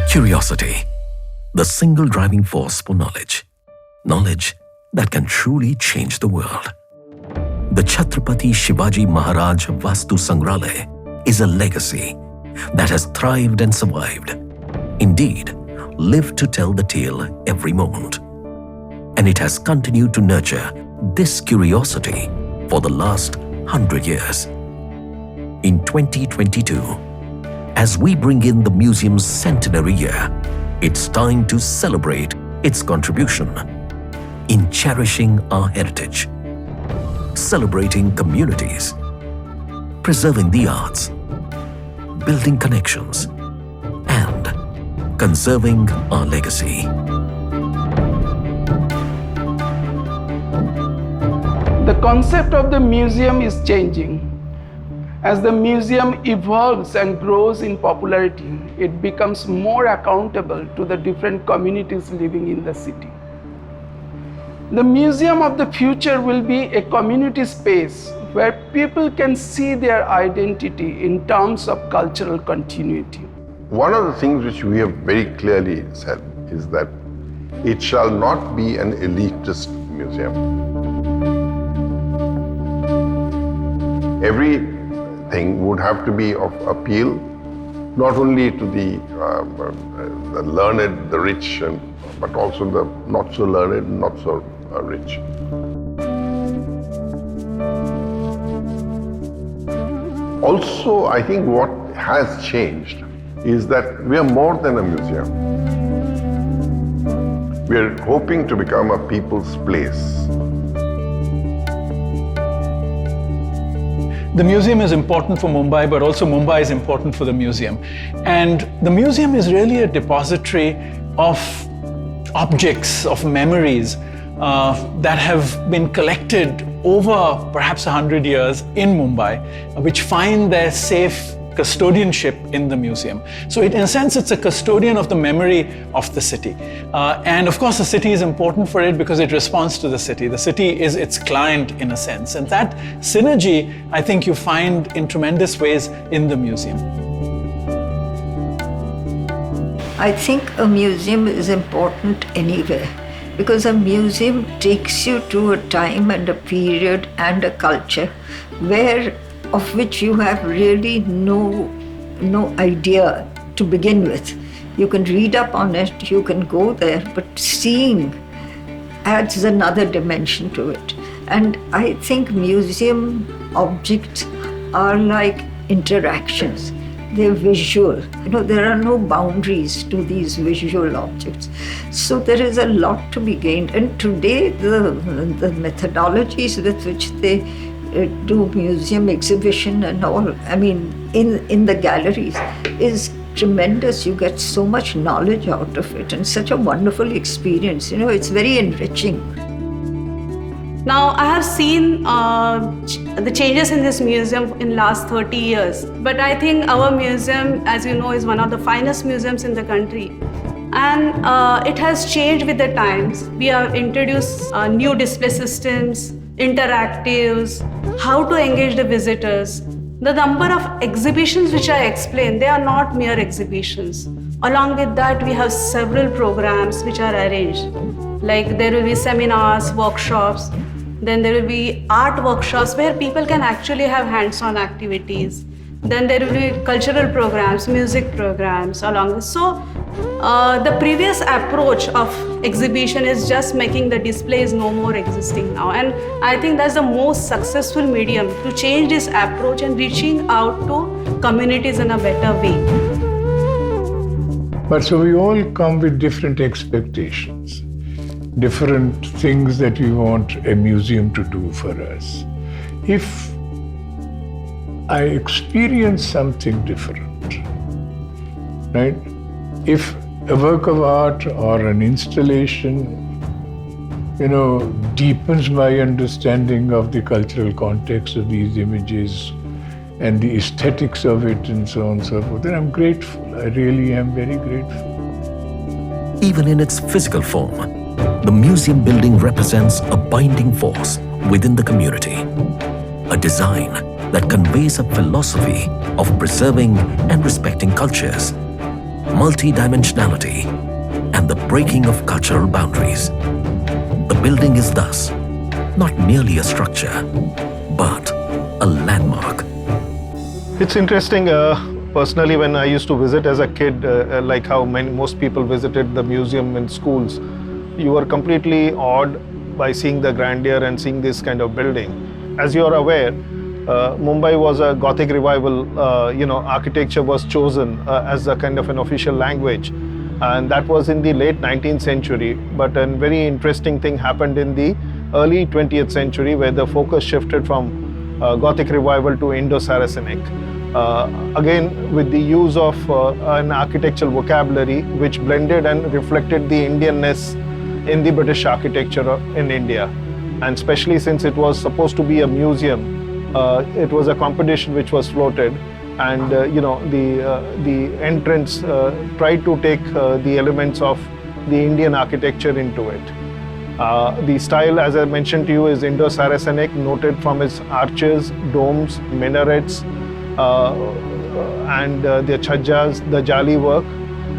Curiosity, the single driving force for knowledge. Knowledge that can truly change the world. The Chhatrapati Shivaji Maharaj Vastu Sangrahalaya is a legacy that has thrived and survived. Indeed, lived to tell the tale every moment. And it has continued to nurture this curiosity for the last 100 years. In 2022, as we bring in the museum's centenary year, it's time to celebrate its contribution in cherishing our heritage, celebrating communities, preserving the arts, building connections, and conserving our legacy. The concept of the museum is changing. As the museum evolves and grows in popularity, it becomes more accountable to the different communities living in the city. The museum of the future will be a community space where people can see their identity in terms of cultural continuity. One of the things which we have very clearly said is that it shall not be an elitist museum. Everything would have to be of appeal, not only to the learned, the rich, but also the not so learned, not so rich. Also, I think what has changed is that we are more than a museum. We are hoping to become a people's place. The museum is important for Mumbai, but also Mumbai is important for the museum. And the museum is really a depository of objects, of memories that have been collected over perhaps 100 years in Mumbai, which find their safe custodianship in the museum. So in a sense, it's a custodian of the memory of the city. And of course, the city is important for it because it responds to the city. The city is its client in a sense. And that synergy, I think you find in tremendous ways in the museum. I think a museum is important anywhere because a museum takes you to a time and a period and a culture of which you have really no idea to begin with. You can read up on it, you can go there, but seeing adds another dimension to it. And I think museum objects are like interactions. They're visual. There are no boundaries to these visual objects. So there is a lot to be gained. And today, the methodologies with which they do museum exhibition and all, in the galleries is tremendous. You get so much knowledge out of it and such a wonderful experience. It's very enriching. Now, I have seen the changes in this museum in last 30 years. But I think our museum, as you know, is one of the finest museums in the country. And it has changed with the times. We have introduced new display systems, interactives, how to engage the visitors. The number of exhibitions which I explained, they are not mere exhibitions. Along with that, we have several programs which are arranged. Like there will be seminars, workshops, then there will be art workshops where people can actually have hands-on activities. Then there will be cultural programs, music programs along with. So the previous approach of exhibition is just making the displays no more existing now. And I think that's the most successful medium to change this approach and reaching out to communities in a better way. But so we all come with different expectations, different things that we want a museum to do for us. If I experience something different, right? If a work of art or an installation, deepens my understanding of the cultural context of these images and the aesthetics of it and so on and so forth, then I'm grateful. I really am very grateful. Even in its physical form, the museum building represents a binding force within the community, a design that conveys a philosophy of preserving and respecting cultures, multi-dimensionality, and the breaking of cultural boundaries. The building is thus not merely a structure, but a landmark. It's interesting, personally, when I used to visit as a kid, like how most people visited the museum in schools, you were completely awed by seeing the grandeur and seeing this kind of building. As you are aware, Mumbai was a Gothic revival, architecture was chosen as a kind of an official language. And that was in the late 19th century. But a very interesting thing happened in the early 20th century where the focus shifted from Gothic revival to Indo-Saracenic. Again, with the use of an architectural vocabulary which blended and reflected the Indianness in the British architecture in India. And especially since it was supposed to be a museum, it was a competition which was floated. And the entrants tried to take the elements of the Indian architecture into it. The style, as I mentioned to you, is Indo-Saracenic, noted from its arches, domes, minarets, and the chhajjas, the jali work.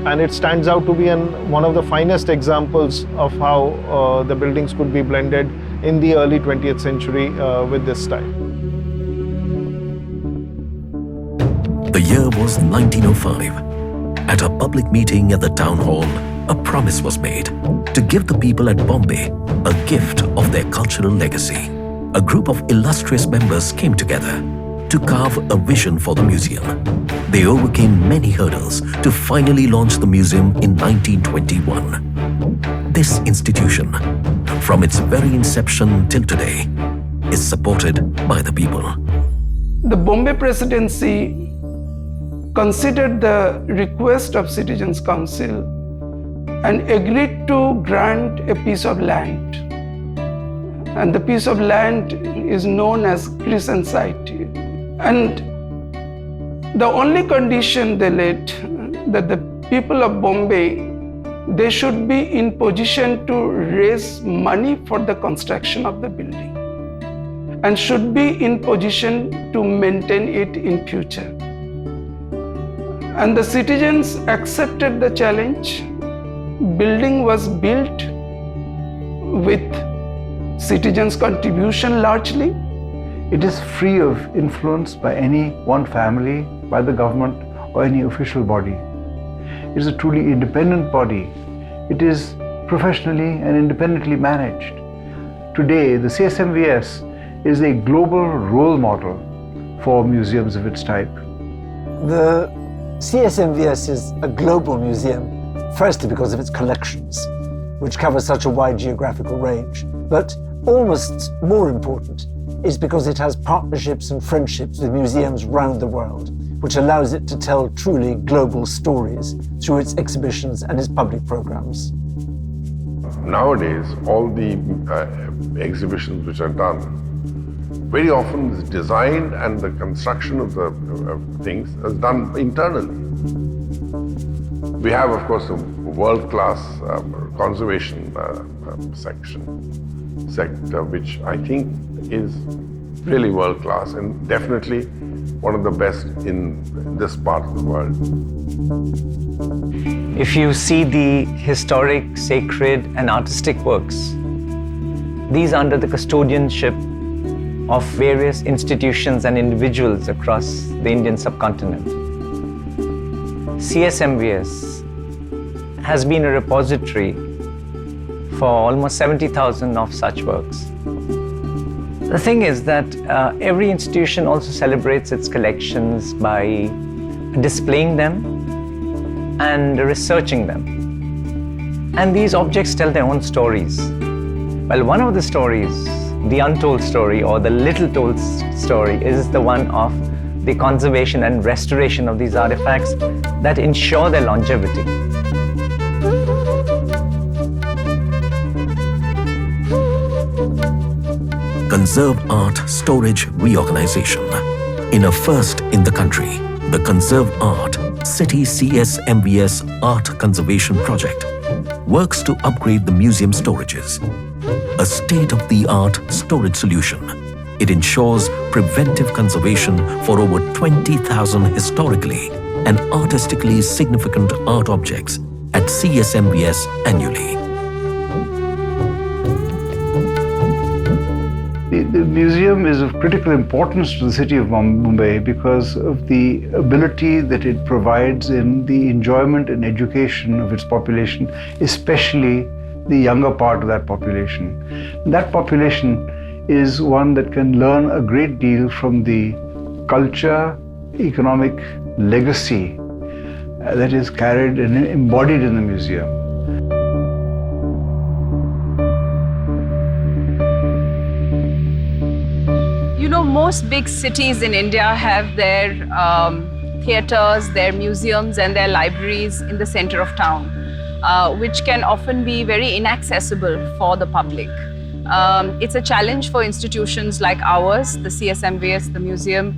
And it stands out to be one of the finest examples of how the buildings could be blended in the early 20th century with this style. The year was 1905. At a public meeting at the town hall, a promise was made to give the people at Bombay a gift of their cultural legacy. A group of illustrious members came together to carve a vision for the museum. They overcame many hurdles to finally launch the museum in 1921. This institution, from its very inception till today, is supported by the people. The Bombay Presidency considered the request of Citizens' Council and agreed to grant a piece of land. And the piece of land is known as Crescent Site. And the only condition they laid that the people of Bombay, they should be in position to raise money for the construction of the building and should be in position to maintain it in future. And the citizens accepted the challenge. Building was built with citizens' contribution largely. It is free of influence by any one family, by the government or any official body. It is a truly independent body. It is professionally and independently managed. Today, the Csmvs is a global role model for museums of its type. The Csmvs is a global museum, firstly because of its collections, which cover such a wide geographical range, but almost more important is because it has partnerships and friendships with museums around the world, which allows it to tell truly global stories through its exhibitions and its public programs. Nowadays, all the exhibitions which are done, very often the design and the construction of the things is done internally. We have, of course, a world-class conservation sector, which I think is really world-class and definitely one of the best in this part of the world. If you see the historic, sacred, and artistic works, these are under the custodianship of various institutions and individuals across the Indian subcontinent. Csmvs has been a repository for almost 70,000 of such works. The thing is that every institution also celebrates its collections by displaying them and researching them. And these objects tell their own stories. Well, one of the stories, the untold story or the little told story, is the one of the conservation and restoration of these artifacts that ensure their longevity. Conserve Art Storage Reorganization. In a first in the country, the Conserve Art City Csmvs Art Conservation Project works to upgrade the museum storages. A state-of-the-art storage solution. It ensures preventive conservation for over 20,000 historically and artistically significant art objects at CSMVS annually. The museum is of critical importance to the city of Mumbai because of the ability that it provides in the enjoyment and education of its population, especially the younger part of that population. That population is one that can learn a great deal from the culture, economic legacy that is carried and embodied in the museum. You know, most big cities in India have their theatres, their museums and their libraries in the center of town, which can often be very inaccessible for the public. It's a challenge for institutions like ours, the CSMVS, the museum,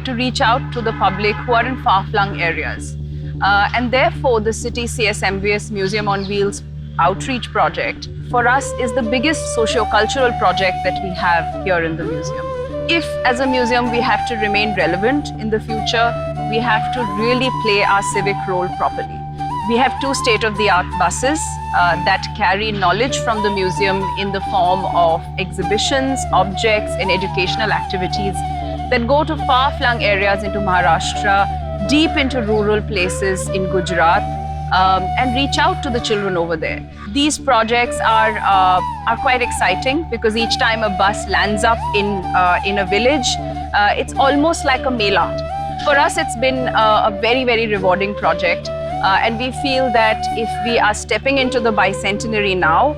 to reach out to the public who are in far-flung areas. And therefore, the City CSMVS Museum on Wheels outreach project for us is the biggest socio-cultural project that we have here in the museum. If, as a museum, we have to remain relevant in the future, we have to really play our civic role properly. We have 2 state-of-the-art buses that carry knowledge from the museum in the form of exhibitions, objects, and educational activities that go to far-flung areas into Maharashtra, deep into rural places in Gujarat, and reach out to the children over there. These projects are quite exciting because each time a bus lands up in a village, it's almost like a mela. For us, it's been a very, very rewarding project. And we feel that if we are stepping into the bicentenary now,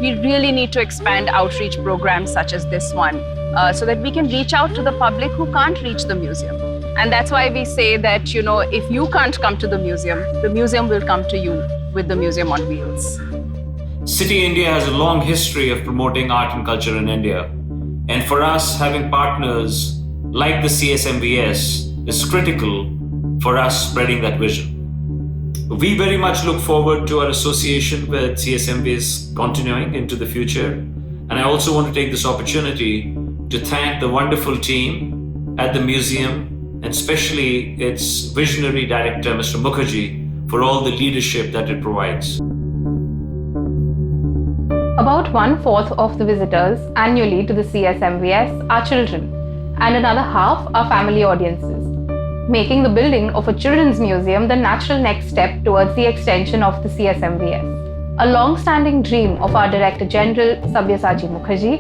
we really need to expand outreach programs such as this one so that we can reach out to the public who can't reach the museum. And that's why we say that, you know, if you can't come to the museum will come to you with the Museum on Wheels. City India has a long history of promoting art and culture in India. And for us, having partners like the CSMVS is critical for us spreading that vision. We very much look forward to our association with CSMVS continuing into the future. And I also want to take this opportunity to thank the wonderful team at the museum, and especially its visionary director, Mr. Mukherjee, for all the leadership that it provides. About 1/4 of the visitors annually to the CSMVS are children, and another half are family audiences, making the building of a children's museum the natural next step towards the extension of the CSMVS. A long-standing dream of our Director General Sabyasachi Mukherjee,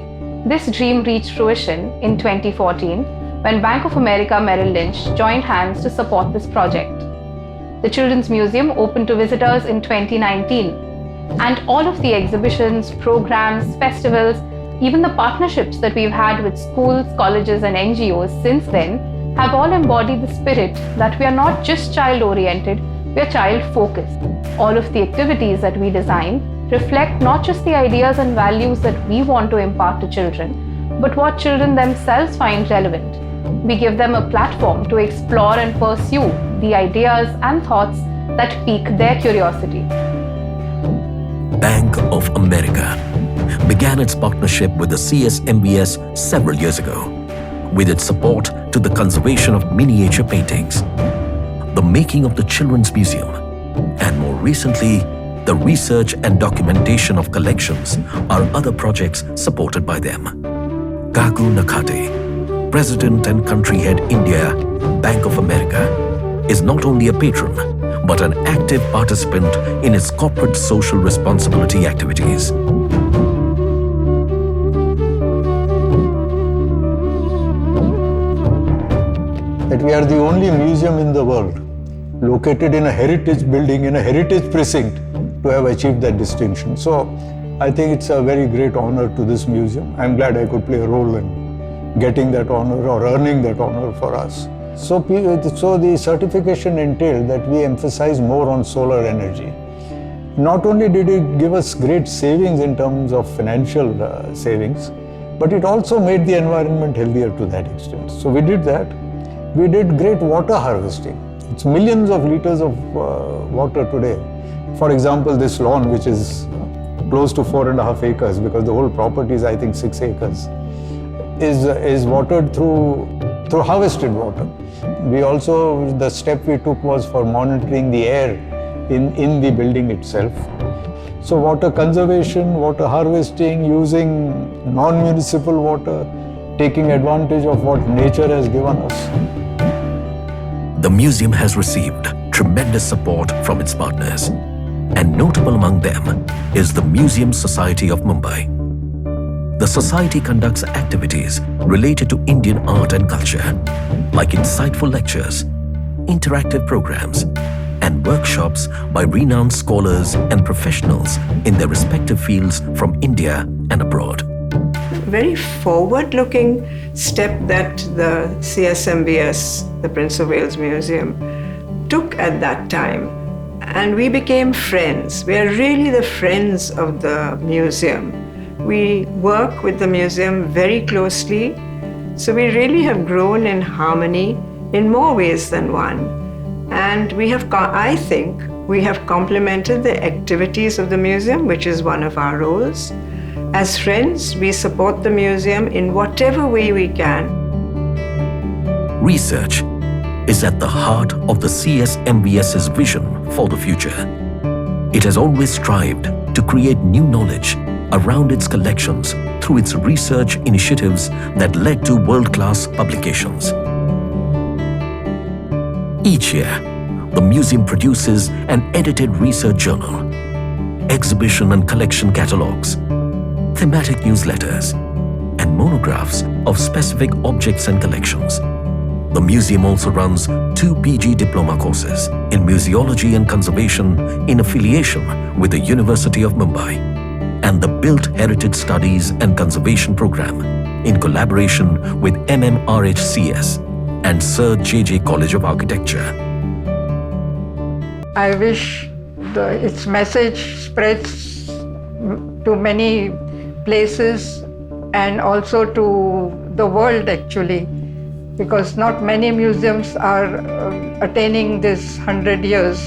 this dream reached fruition in 2014 when Bank of America Merrill Lynch joined hands to support this project. The Children's Museum opened to visitors in 2019, and all of the exhibitions, programs, festivals, even the partnerships that we've had with schools, colleges and NGOs since then have all embodied the spirit that we are not just child-oriented, we are child-focused. All of the activities that we design reflect not just the ideas and values that we want to impart to children, but what children themselves find relevant. We give them a platform to explore and pursue the ideas and thoughts that pique their curiosity. Bank of America began its partnership with the CSMVS several years ago, with its support to the conservation of miniature paintings, the making of the Children's Museum, and more recently, the research and documentation of collections are other projects supported by them. Kaku Nakate, President and Country Head India, Bank of America, is not only a patron, but an active participant in its corporate social responsibility activities. That we are the only museum in the world located in a heritage building, in a heritage precinct, to have achieved that distinction. So I think it's a very great honor to this museum. I'm glad I could play a role in getting that honor or earning that honor for us. So the certification entailed that we emphasize more on solar energy. Not only did it give us great savings in terms of financial savings, but it also made the environment healthier to that extent. So we did that. We did great water harvesting. It's millions of liters of water today. For example, this lawn, which is close to 4.5 acres, because the whole property is, I think, 6 acres, is watered through through harvested water. We also, the step we took was for monitoring the air in the building itself. So water conservation, water harvesting, using non-municipal water, taking advantage of what nature has given us. The museum has received tremendous support from its partners, and notable among them is the Museum Society of Mumbai. The society conducts activities related to Indian art and culture, like insightful lectures, interactive programs, and workshops by renowned scholars and professionals in their respective fields from India and abroad. Very forward-looking step that the CSMVS, the Prince of Wales Museum, took at that time. And we became friends. We are really the friends of the museum. We work with the museum very closely. So we really have grown in harmony in more ways than one. And we have, I think, we have complemented the activities of the museum, which is one of our roles. As friends, we support the museum in whatever way we can. Research is at the heart of the CSMVS's vision for the future. It has always strived to create new knowledge around its collections through its research initiatives that led to world-class publications. Each year, the museum produces an edited research journal, exhibition and collection catalogues, thematic newsletters, and monographs of specific objects and collections. The museum also runs 2 PG diploma courses in museology and conservation in affiliation with the University of Mumbai, and the Built Heritage Studies and Conservation Program in collaboration with MMRHCS and Sir J.J. College of Architecture. I wish its message spreads to many places and also to the world actually, because not many museums are attaining this 100 years.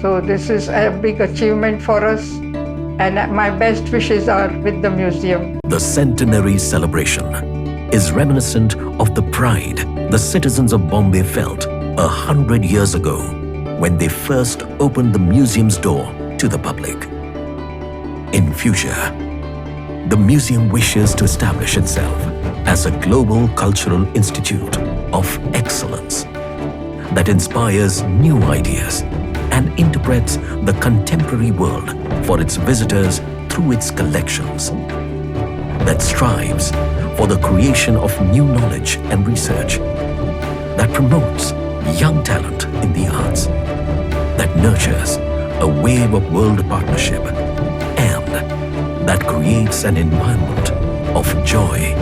So this is a big achievement for us, and my best wishes are with the museum. The centenary celebration is reminiscent of the pride the citizens of Bombay felt 100 years ago when they first opened the museum's door to the public. In future, the museum wishes to establish itself as a global cultural institute of excellence that inspires new ideas and interprets the contemporary world for its visitors through its collections, that strives for the creation of new knowledge and research, that promotes young talent in the arts, that nurtures a wave of world partnership, and that creates an environment of joy